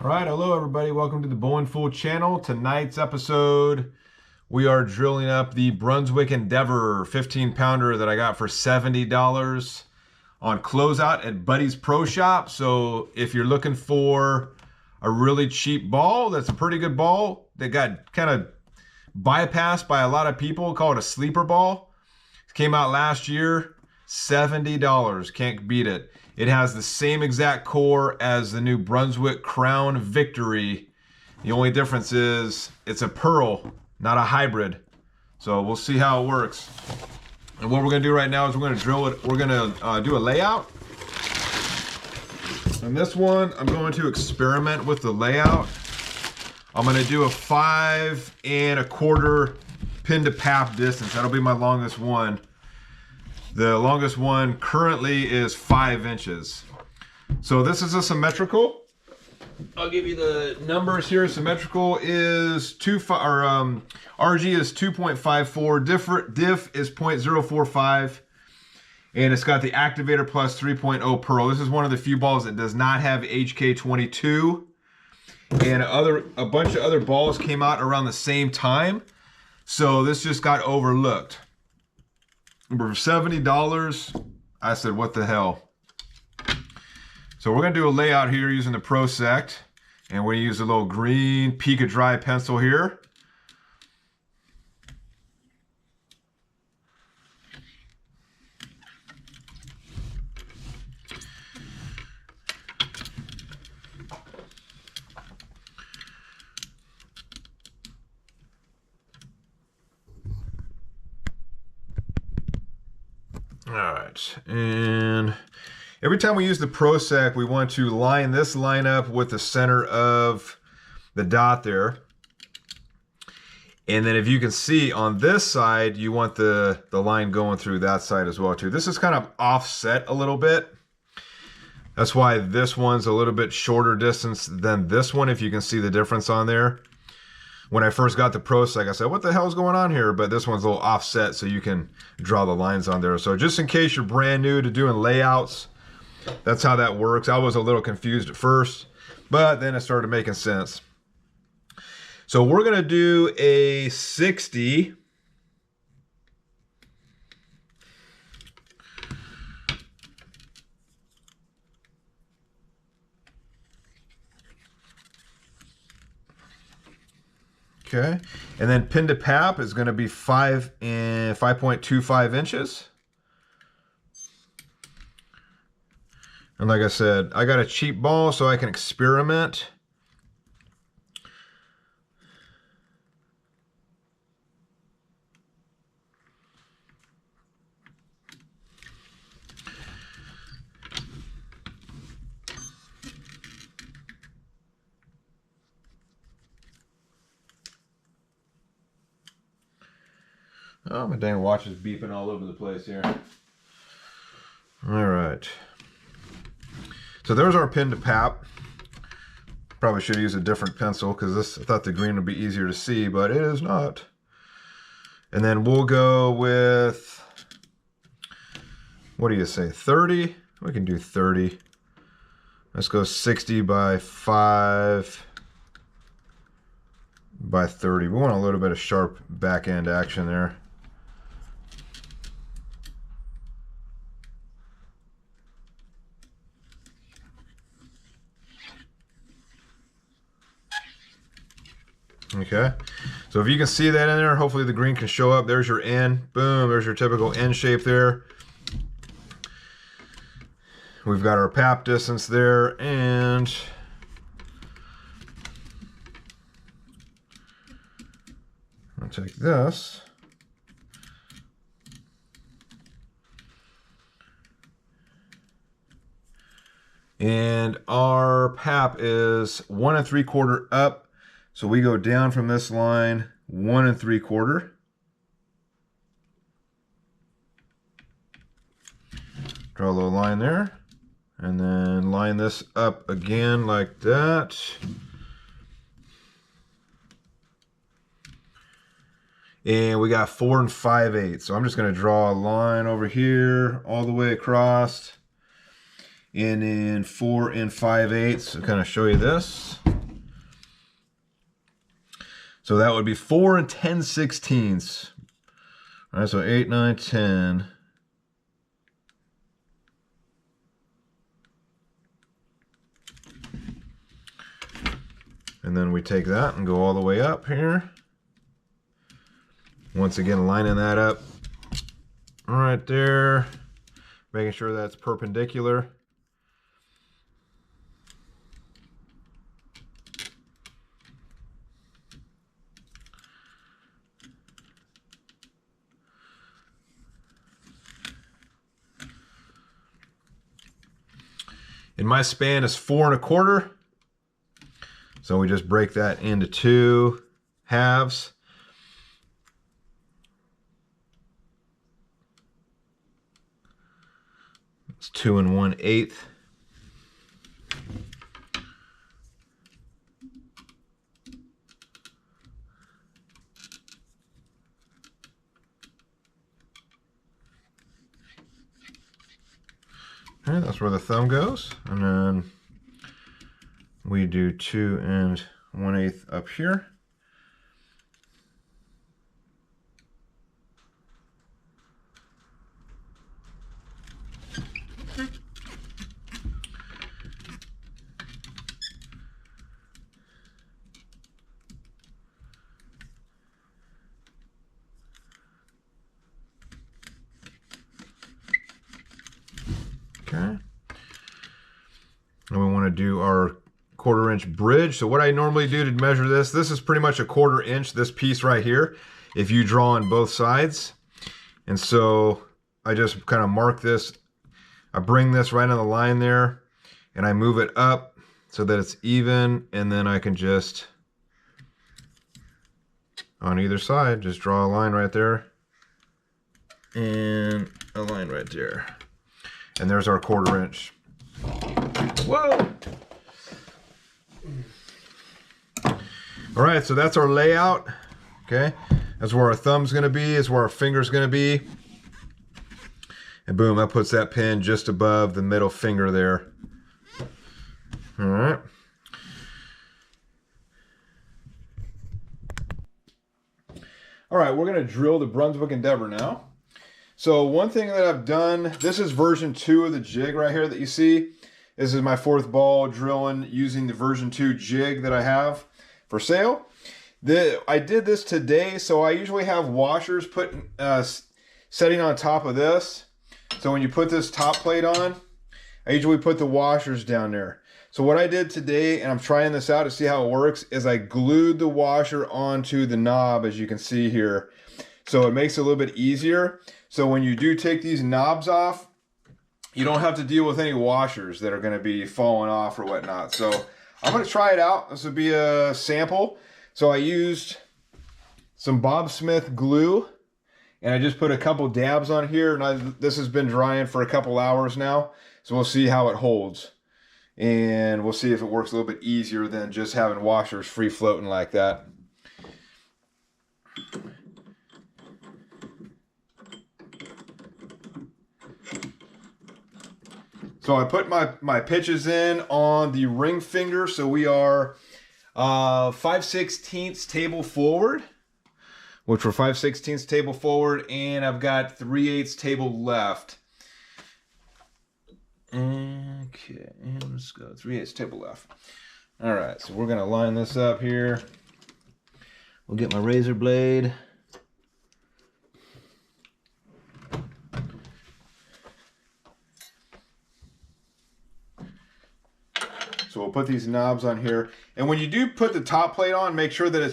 Alright, hello everybody. Welcome to the Bowling Fool channel. Tonight's episode, we are drilling up the Brunswick Endeavor 15-pounder that I got for $70 on closeout at Buddie's Pro Shop. So if you're looking for a really cheap ball, that's a pretty good ball that got kind of bypassed by a lot of people, call it a sleeper ball. It came out last year, $70. Can't beat it. It has the same exact core as the new Brunswick Crown Victory. The only difference is it's a pearl, not a hybrid. So we'll see how it works. And what we're gonna do right now is we're gonna drill it. We're gonna do a layout. And this one, I'm going to experiment with the layout. I'm gonna do a 5 1/4 pin to pap distance. That'll be my longest one. The longest one currently is 5 inches. So this is a symmetrical. I'll give you the numbers here. Symmetrical is RG is 2.54. Diff is 0.045. And it's got the Activator Plus 3.0 Pearl. This is one of the few balls that does not have HK22. And a bunch of other balls came out around the same time. So this just got overlooked. For $70, I said, what the hell? So we're gonna do a layout here using the Pro Sect, and we're gonna use a little green Pika Dry pencil here. All right, and every time we use the Pro Sec, we want to line this line up with the center of the dot there. And then if you can see on this side, you want the line going through that side as well too. This is kind of offset a little bit. That's why this one's a little bit shorter distance than this one, if you can see the difference on there. When I first got the Pro Sec, I said, what the hell is going on here? But this one's a little offset, so you can draw the lines on there. So just in case you're brand new to doing layouts, that's how that works. I was a little confused at first, but then it started making sense. So we're gonna do a 60. Okay, and then pin to pap is going to be 5.25 inches. And like I said, I got a cheap ball so I can experiment. Oh, my dang watch is beeping all over the place here. All right. So there's our pin to pap. Probably should use a different pencil because I thought the green would be easier to see, but it is not. And then we'll go with, what do you say, 30? We can do 30. Let's go 60 by 5 by 30. We want a little bit of sharp back end action there. Okay, so if you can see that in there, hopefully the green can show up. There's your N. Boom, there's your typical N shape there. We've got our pap distance there, and I'll take this. And our pap is 1 3/4 up. So we go down from this line 1 3/4. Draw a little line there. And then line this up again like that. And we got 4 5/8. So I'm just going to draw a line over here all the way across. and in 4 5/8. I'll kind of show you this. So that would be 4 10/16. All right, so 8, 9, 10. And then we take that and go all the way up here. Once again, lining that up right there, making sure that's perpendicular. And my span is 4 1/4. So we just break that into 2 halves. It's 2 1/8. All right, that's where the thumb goes. And then we do 2 1/8 up here. Okay. And we want to do our 1/4 inch bridge. So what I normally do to measure this is pretty much a 1/4 inch, this piece right here, if you draw on both sides. And so I just kind of mark this. I bring this right on the line there and I move it up so that it's even, and then I can just, on either side, just draw a line right there and a line right there. And there's our 1/4 inch. Whoa! All right, so that's our layout. Okay, that's where our thumb's gonna be, is where our finger's gonna be. And boom, that puts that pin just above the middle finger there. All right. All right, we're gonna drill the Brunswick Endeavor now. So one thing that I've done, this is version 2 of the jig right here that you see. This is my 4th ball drilling using the version 2 jig that I have for sale. I did this today, so I usually have washers setting on top of this. So when you put this top plate on, I usually put the washers down there. So what I did today, and I'm trying this out to see how it works, is I glued the washer onto the knob, as you can see here. So it makes it a little bit easier. So when you do take these knobs off, you don't have to deal with any washers that are going to be falling off or whatnot. So I'm going to try it out. This would be a sample. So I used some Bob Smith glue, and I just put a couple dabs on here, and this has been drying for a couple hours now. So we'll see how it holds, and we'll see if it works a little bit easier than just having washers free floating like that. So I put my pitches in on the ring finger. So we are 5/16 table forward, which we're 5/16 table forward, and I've got 3/8 table left. Okay, and let's go 3/8 table left. All right, so we're gonna line this up here. We'll get my razor blade. So we'll put these knobs on here. And when you do put the top plate on, make sure that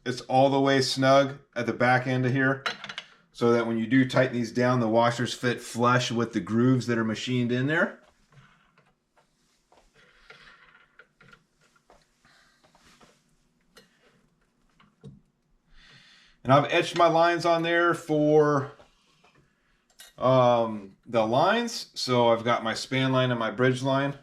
it's all the way snug at the back end of here, so that when you do tighten these down, the washers fit flush with the grooves that are machined in there. And I've etched my lines on there for the lines. So I've got my span line and my bridge line.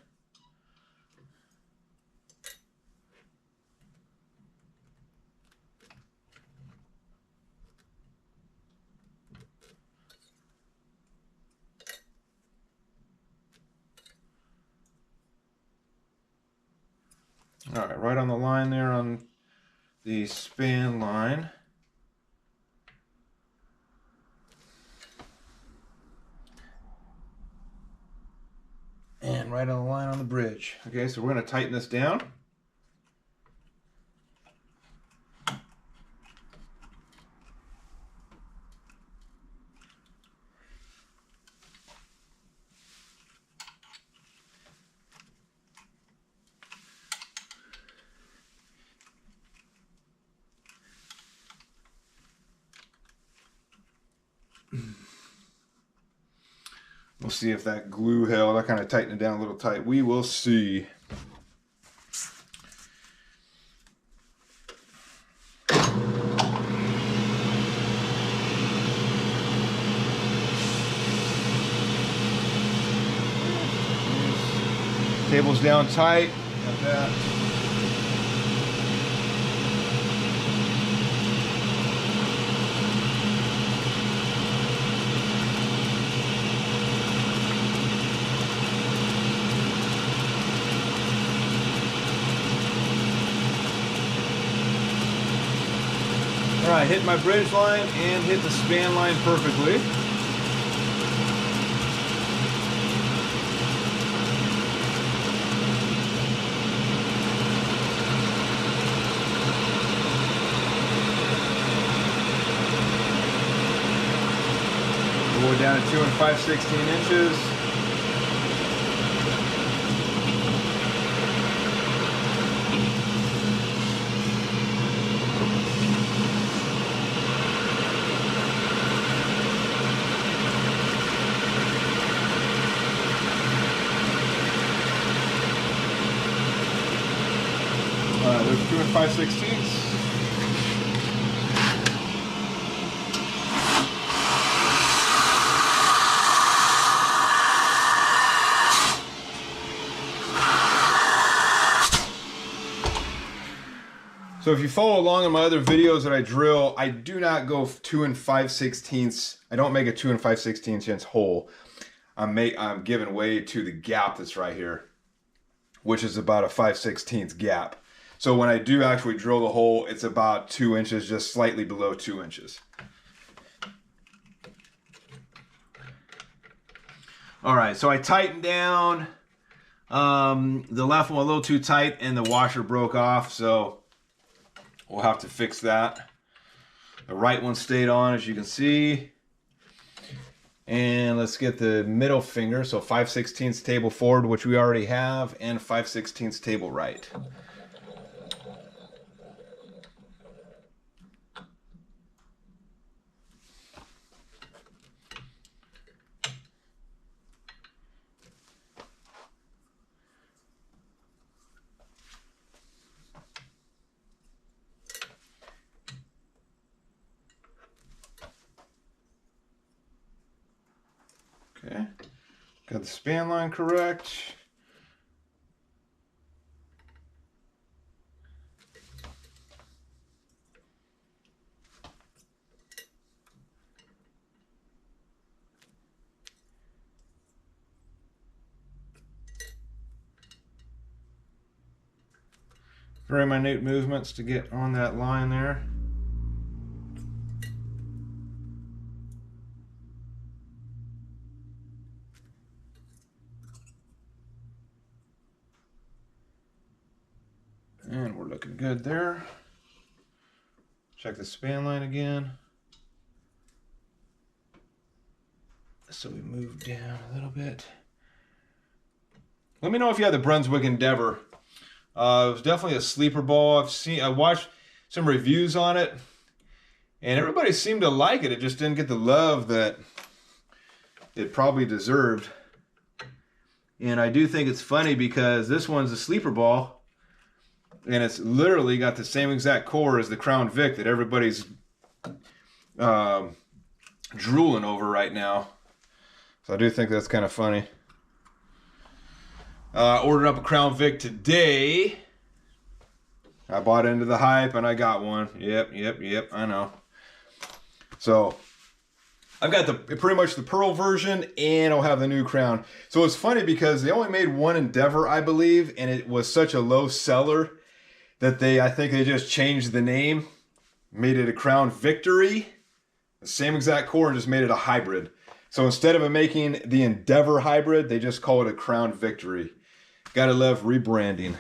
All right, right on the line there on the span line. And right on the line on the bridge. Okay, so we're going to tighten this down. We'll see if that glue held. I kind of tightened it down a little tight. We will see. Table's down tight. Got that. All right, hit my bridge line and hit the span line perfectly. We're down to 2 5/16 inches. There's 2 5/16. So if you follow along in my other videos that I drill, I do not go 2 5/16. I don't make a 2 5/16 inch hole. I'm giving way to the gap that's right here, which is about a 5/16 gap. So when I do actually drill the hole, it's about 2 inches, just slightly below 2 inches. All right, so I tightened down. The left one a little too tight and the washer broke off, so we'll have to fix that. The right one stayed on, as you can see. And let's get the middle finger, so 5/16 table forward, which we already have, and 5/16 table right. Okay, got the span line correct. Very minute movements to get on that line there. And we're looking good there. Check the span line again. So we move down a little bit. Let me know if you have the Brunswick Endeavor. It was definitely a sleeper ball. I watched some reviews on it, and everybody seemed to like it. It just didn't get the love that it probably deserved. And I do think it's funny because this one's a sleeper ball, and it's literally got the same exact core as the Crown Vic that everybody's drooling over right now. So I do think that's kind of funny. Ordered up a Crown Vic today. I bought into the hype and I got one. Yep, I know. So I've got pretty much the Pearl version, and I'll have the new Crown. So it's funny because they only made one Endeavor, I believe, and it was such a low seller that I think they just changed the name, made it a Crown Victory. The same exact core, and just made it a hybrid. So instead of making the Endeavor hybrid, they just call it a Crown Victory. Gotta love rebranding.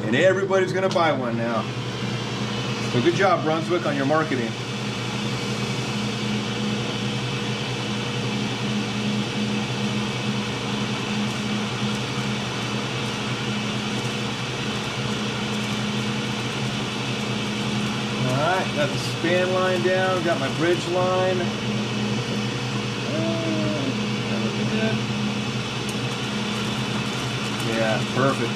And everybody's gonna buy one now. So good job, Brunswick, on your marketing. Alright, got the span line down, got my bridge line. That looking good. Yeah, perfect.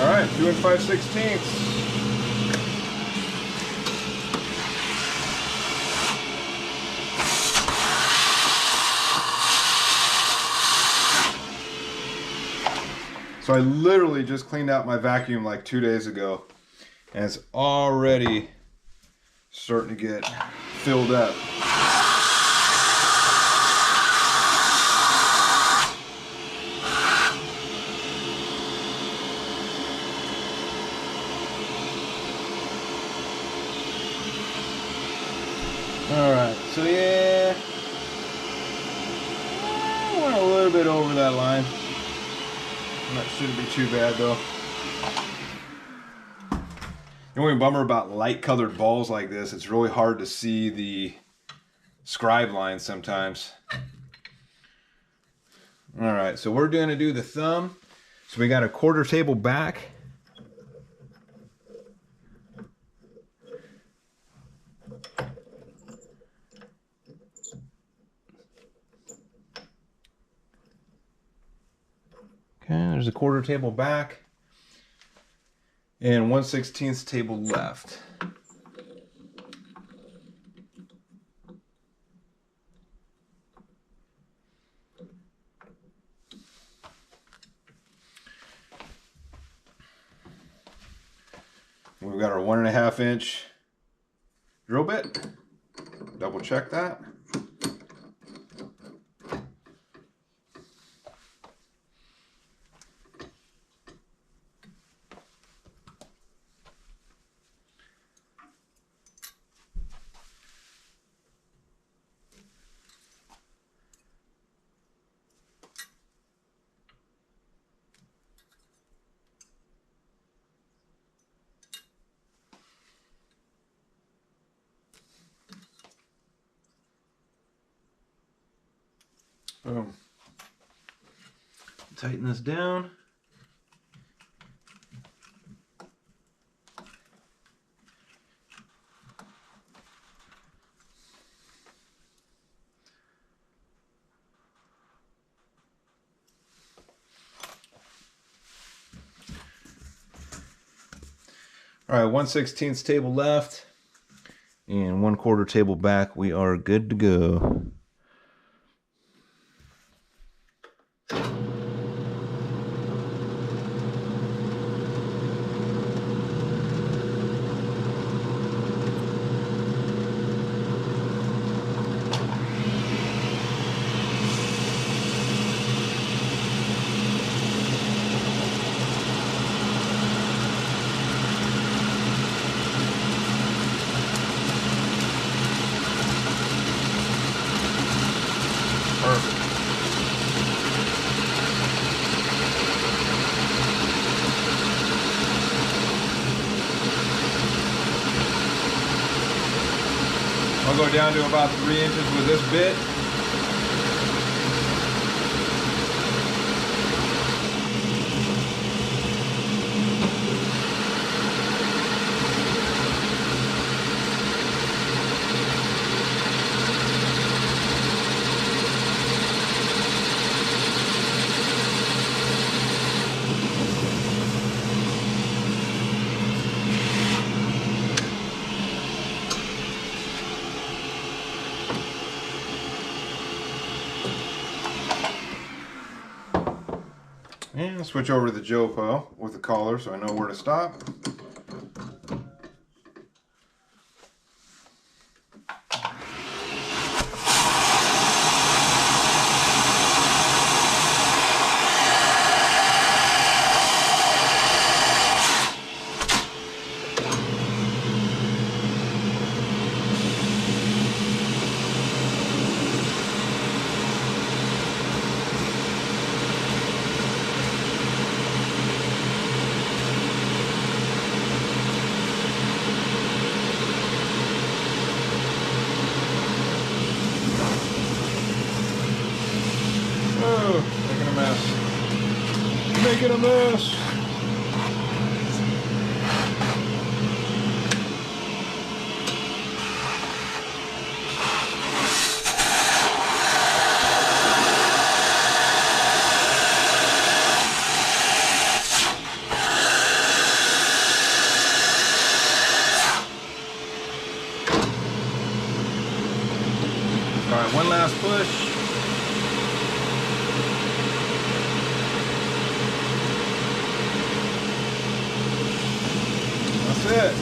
All right, 2 5/16. So I literally just cleaned out my vacuum like 2 days ago, and it's already starting to get filled up. Alright, so yeah, I went a little bit over that line. That shouldn't be too bad though. The only bummer about light colored balls like this, it's really hard to see the scribe lines sometimes. Alright, so we're going to do the thumb. So we got a quarter table back. Okay, there's a quarter table back and 1/16 table left. We've got our 1.5 inch drill bit. Double check that. Boom. Tighten this down. All right, 1/16 table left and 1/4 table back. We are good to go. Perfect. I'll go down to about 3 inches with this bit. And I'll switch over to the Jopo with the collar so I know where to stop. Making a mess. All right, one last push. That's it.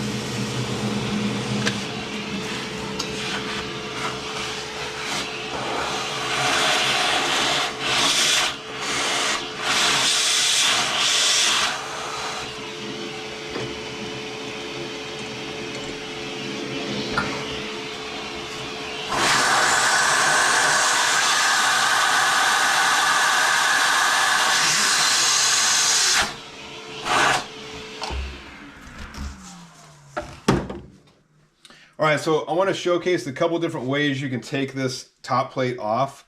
All right, so I want to showcase the couple different ways you can take this top plate off.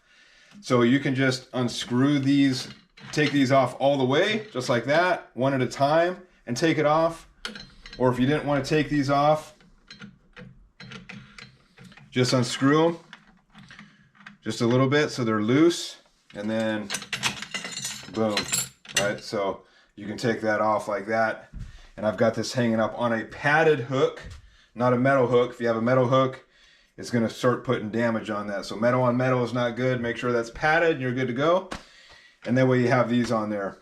So you can just unscrew these, take these off all the way, just like that, one at a time, and take it off. Or if you didn't want to take these off, just unscrew them just a little bit so they're loose, and then boom, right? So you can take that off like that. And I've got this hanging up on a padded hook, not a metal hook. If you have a metal hook, it's going to start putting damage on that. So metal on metal is not good. Make sure that's padded and you're good to go. And that way you have these on there.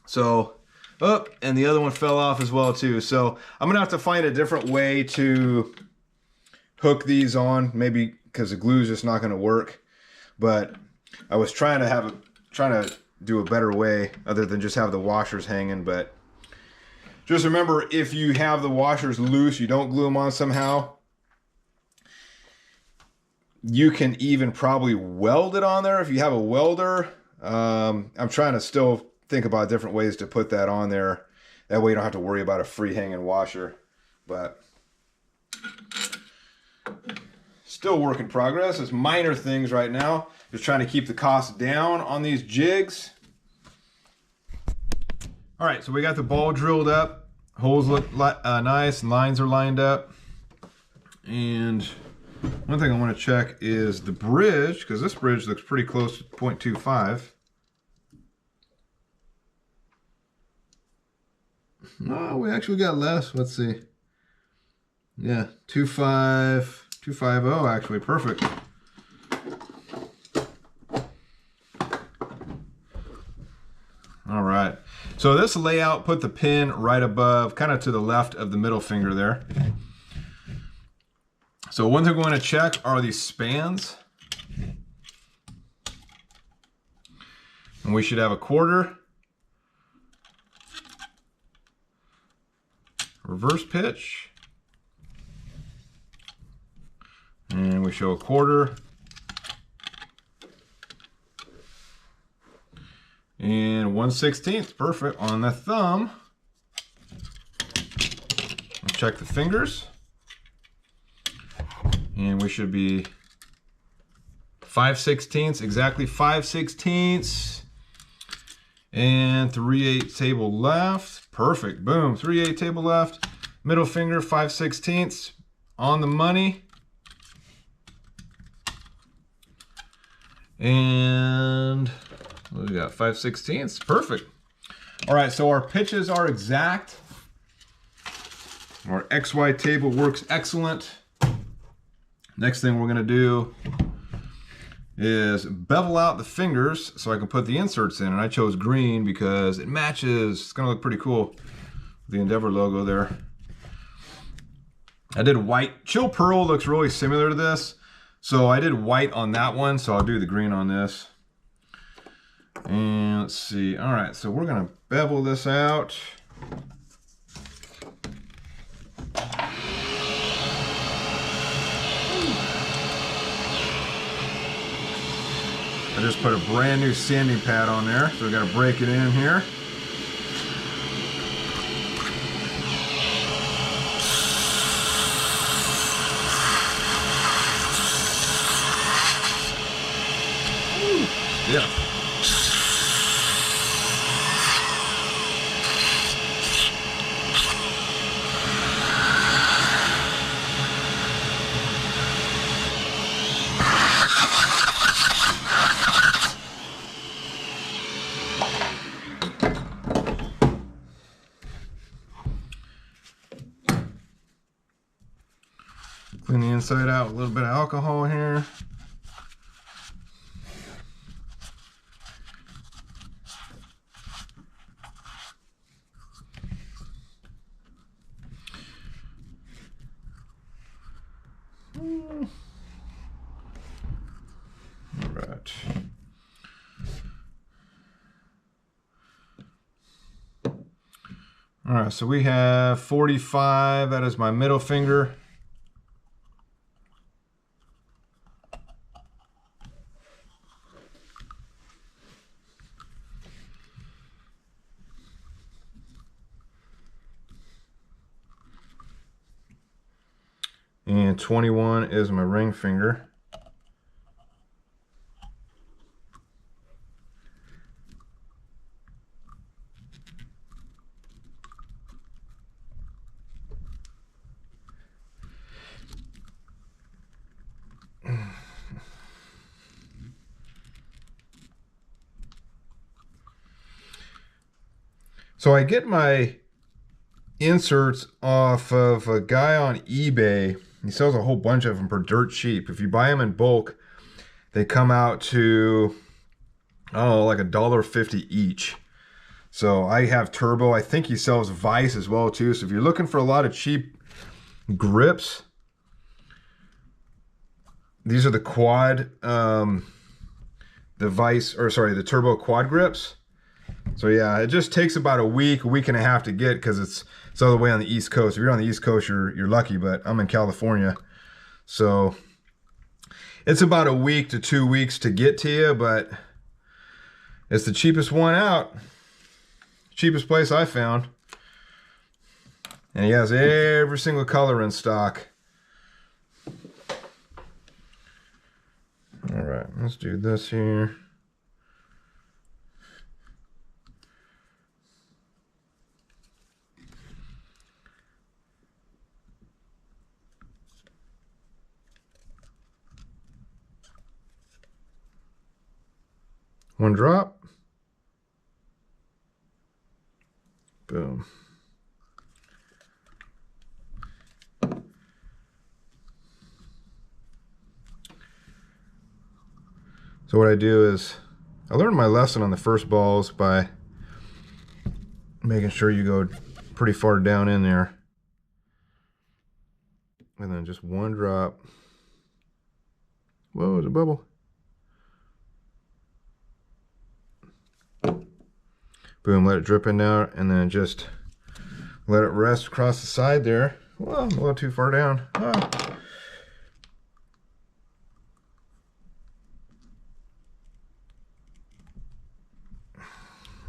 So, oh, and the other one fell off as well too. So I'm going to have to find a different way to hook these on, maybe because the glue is just not going to work. But I was trying to do a better way other than just have the washers hanging. But just remember, if you have the washers loose, you don't glue them on somehow, you can even probably weld it on there if you have a welder. I'm trying to still think about different ways to put that on there. That way you don't have to worry about a free hanging washer. But still work in progress. It's minor things right now. Just trying to keep the cost down on these jigs. All right, so we got the ball drilled up. Holes look nice, and lines are lined up. And one thing I want to check is the bridge, because this bridge looks pretty close to 0.25. Oh, we actually got less. Let's see. Yeah, 250 actually, perfect. All right, so this layout put the pin right above, kind of to the left of the middle finger there. So one thing we want to check are these spans. And we should have a quarter, reverse pitch, and we show a quarter, and 1/16, perfect on the thumb. Let's check the fingers, and we should be 5/16, exactly 5/16, and 3/8 table left, perfect, boom, 3/8 table left, middle finger 5/16 on the money. And what do we got? 5/16, perfect. All right, so our pitches are exact. Our XY table works excellent. Next thing we're gonna do is bevel out the fingers so I can put the inserts in. And I chose green because it matches. It's gonna look pretty cool. The Endeavor logo there. I did white. Chill Pearl looks really similar to this. So I did white on that one, so I'll do the green on this. And let's see. All right, so we're gonna bevel this out. I just put a brand new sanding pad on there, so we gotta break it in here. Yeah. Clean the inside out with a little bit of alcohol here. All right. All right, so we have 45. That is my middle finger. And 21 is my ring finger. So I get my inserts off of a guy on eBay. He sells a whole bunch of them for dirt cheap. If you buy them in bulk, they come out to, oh, like $1.50 each. So I have Turbo. I think he sells Vice as well too. So if you're looking for a lot of cheap grips, these are the quad, the Turbo quad grips. So yeah, it just takes about a week and a half to get, because it's all the way on the East Coast. If you're on the East Coast, you're lucky, but I'm in California. So it's about a week to 2 weeks to get to you, but it's the cheapest one out. Cheapest place I found. And he has every single color in stock. All right, let's do this here. One drop. Boom. So what I do is, I learned my lesson on the first balls by making sure you go pretty far down in there. And then just one drop. Whoa, there's a bubble. Boom, let it drip in there, and then just let it rest across the side there. Well, I'm a little too far down. Oh.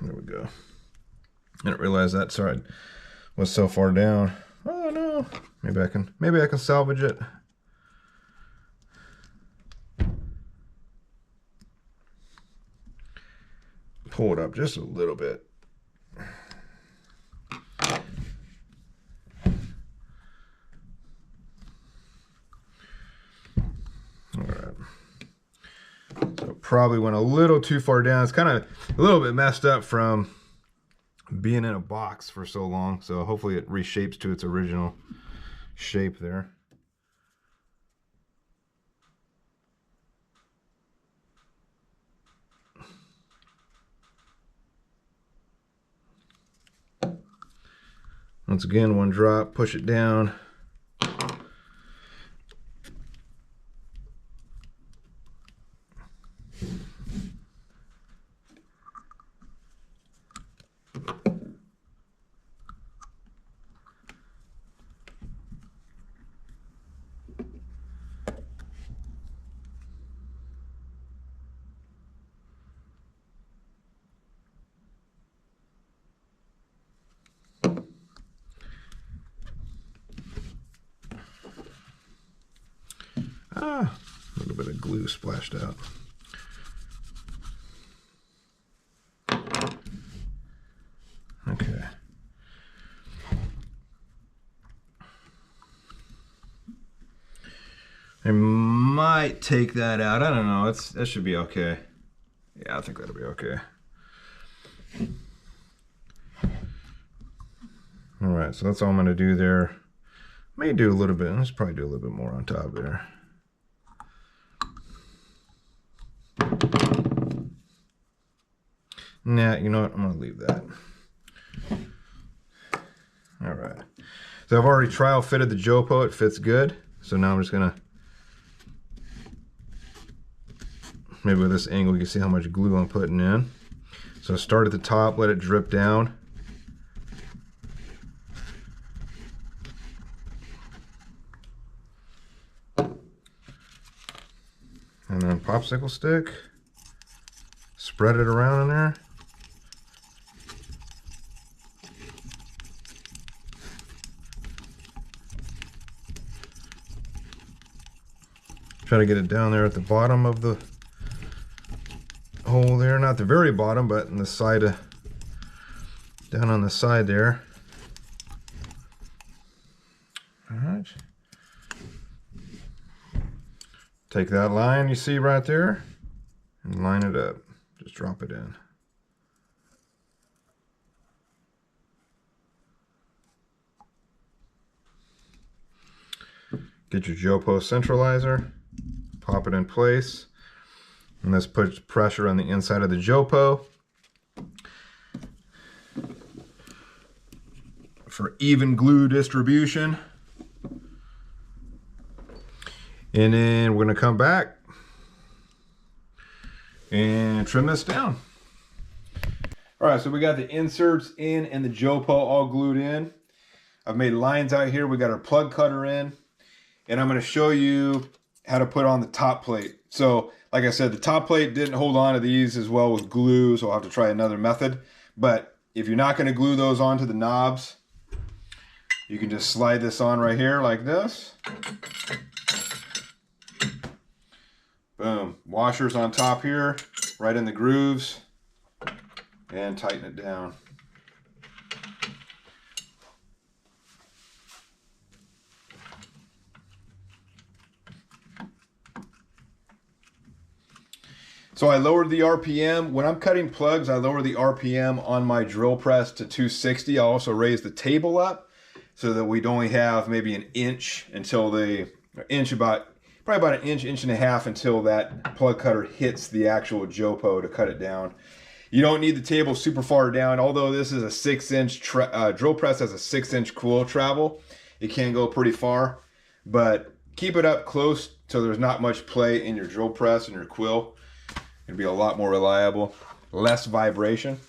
There we go. I didn't realize that side was so far down. Oh no. Maybe I can salvage it. Pull it up just a little bit. All right. So probably went a little too far down. It's kind of a little bit messed up from being in a box for so long. So hopefully it reshapes to its original shape there. Once again, one drop, push it down. A little bit of glue splashed out. Okay. I might take that out. I don't know. That should be okay. Yeah, I think that'll be okay. All right, so that's all I'm going to do there. May do a little bit. Let's probably do a little bit more on top there. Nah, you know what? I'm going to leave that. All right. So I've already trial fitted the Jopo. It fits good. So now I'm just going to, maybe with this angle you can see how much glue I'm putting in. So start at the top, let it drip down. And then popsicle stick, spread it around in there. Try to get it down there at the bottom of the hole there, not the very bottom, but in the side of, down on the side there. All right. Take that line you see right there and line it up. Just drop it in. Get your Jopo centralizer, pop it in place, and this puts pressure on the inside of the Jopo for even glue distribution. And then we're going to come back and trim this down. All right, so we got the inserts in and the Jopo all glued in. I've made lines out here. We got our plug cutter in, and I'm going to show you how to put on the top plate. So like I said, the top plate didn't hold on to these as well with glue, so I'll have to try another method. But if you're not going to glue those onto the knobs, you can just slide this on right here like this. Boom. Washers on top here, right in the grooves, and tighten it down. So I lowered the RPM. When I'm cutting plugs, I lower the RPM on my drill press to 260. I also raise the table up so that we'd only have maybe an inch until probably about an inch and a half until that plug cutter hits the actual Jopo to cut it down. You don't need the table super far down. Although this is a 6-inch drill press has a 6-inch quill travel, it can go pretty far, but keep it up close so there's not much play in your drill press and your quill. It'll be a lot more reliable, less vibration.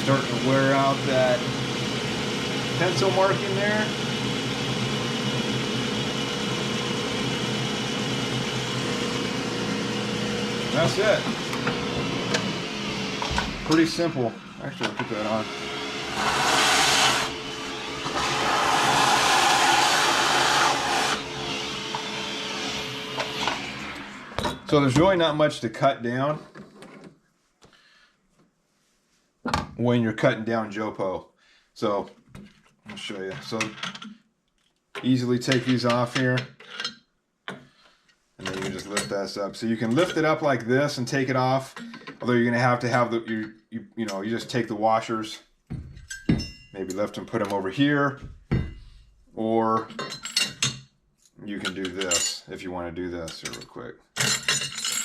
Starting to wear out that pencil marking there. That's it. Pretty simple. Actually, I'll put that on. So there's really not much to cut down when you're cutting down Jopo. So I'll show you. So easily take these off here. And then you can just lift this up. So you can lift it up like this and take it off. Although you're gonna have the you just take the washers, maybe lift them, put them over here, or you can do this if you want to do this here real quick.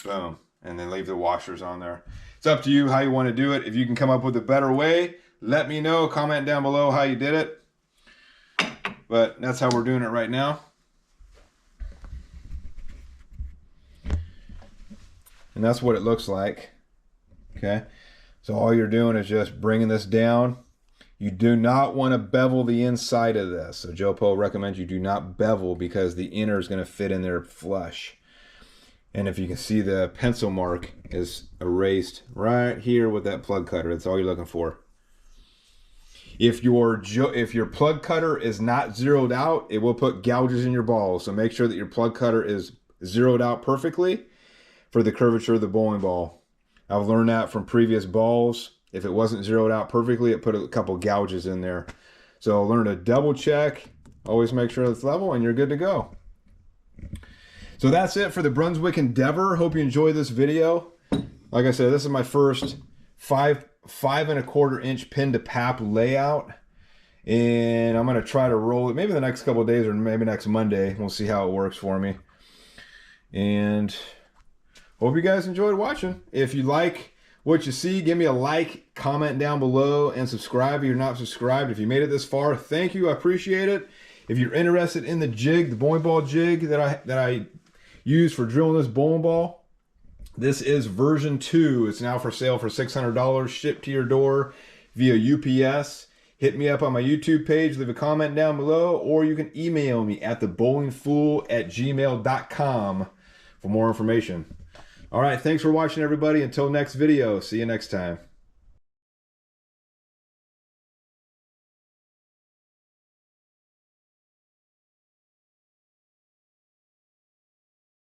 Boom, and then leave the washers on there. It's up to you how you want to do it. If you can come up with a better way, let me know. Comment down below how you did it. But that's how we're doing it right now. And that's what it looks like. Okay, so all you're doing is just bringing this down. You do not want to bevel the inside of this. So Joe Poe recommends you do not bevel because the inner is going to fit in there flush. And if you can see, the pencil mark is erased right here with that plug cutter. That's all you're looking for. If your plug cutter is not zeroed out, it will put gouges in your balls. So make sure that your plug cutter is zeroed out perfectly for the curvature of the bowling ball. I've learned that from previous balls. If it wasn't zeroed out perfectly, it put a couple gouges in there. So learn to double check, always make sure it's level, and you're good to go. So that's it for the Brunswick Endeavor. Hope you enjoyed this video. Like I said, this is my first 5 1/4 inch pin to pap layout. And I'm gonna try to roll it maybe the next couple of days or maybe next Monday. We'll see how it works for me. And hope you guys enjoyed watching. If you like what you see, give me a like, comment down below, and subscribe if you're not subscribed. If you made it this far, thank you, I appreciate it. If you're interested in the jig, the bowling ball jig that I use for drilling this bowling ball, this is version 2. It's now for sale for $600, shipped to your door via UPS. Hit me up on my YouTube page, leave a comment down below, or you can email me at thebowlingfool@gmail.com for more information. All right, thanks for watching, everybody. Until next video, see you next time.